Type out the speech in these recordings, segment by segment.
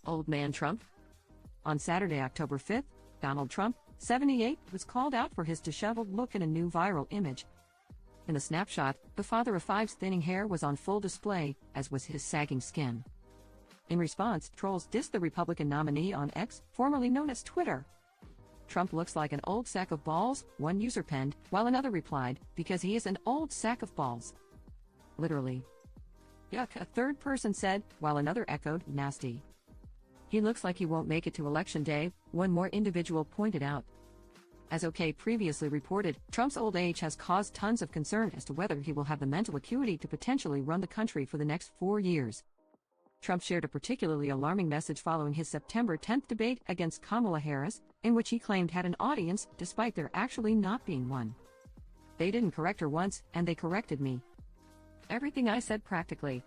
Old man Trump? On Saturday, October 5th, Donald Trump, 78, was called out for his disheveled look in a new viral image. In the snapshot, the father of five's thinning hair was on full display, as was his sagging skin. In response, trolls dissed the Republican nominee on X, formerly known as Twitter. Trump looks like an old sack of balls, one user penned, while another replied, because he is an old sack of balls. Literally. Yuck, a third person said, while another echoed, nasty. He looks like he won't make it to Election Day, one more individual pointed out. As OK previously reported, Trump's old age has caused tons of concern as to whether he will have the mental acuity to potentially run the country for the next 4 years. Trump shared a particularly alarming message following his September 10th debate against Kamala Harris, in which he claimed had an audience despite there actually not being one. They didn't correct her once, and they corrected me. Everything I said practically.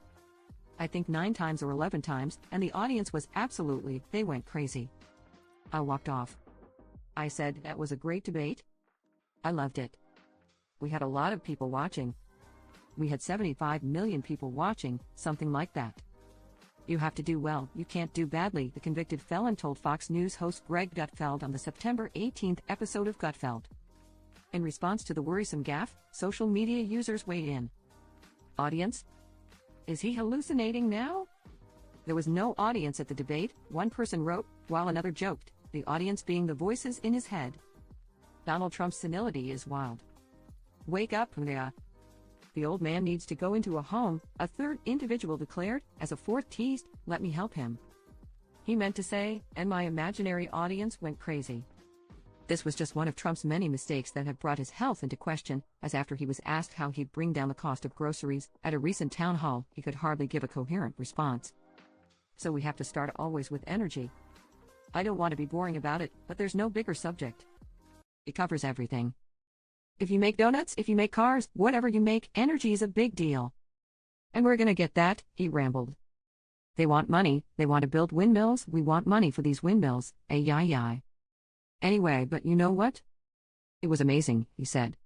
I think 9 times or 11 times, and the audience was absolutely, they went crazy. I walked off. I said, that was a great debate. I loved it. We had a lot of people watching. We had 75 million people watching, something like that. You have to do well, you can't do badly, the convicted felon told Fox News host Greg Gutfeld on the September 18th episode of Gutfeld. In response to the worrisome gaffe, social media users weighed in. Audience? Is he hallucinating now? There was no audience at the debate, one person wrote, while another joked, the audience being the voices in his head. Donald Trump's senility is wild. Wake up, Mia. The old man needs to go into a home, a third individual declared, as a fourth teased, let me help him. He meant to say, and my imaginary audience went crazy. This was just one of Trump's many mistakes that have brought his health into question, as after he was asked how he'd bring down the cost of groceries at a recent town hall, he could hardly give a coherent response. So we have to start always with energy. I don't want to be boring about it, but there's no bigger subject. It covers everything. If you make donuts, if you make cars, whatever you make, energy is a big deal. And we're gonna get that, he rambled. They want money, they want to build windmills, we want money for these windmills, ay. Anyway, but you know what? It was amazing, he said.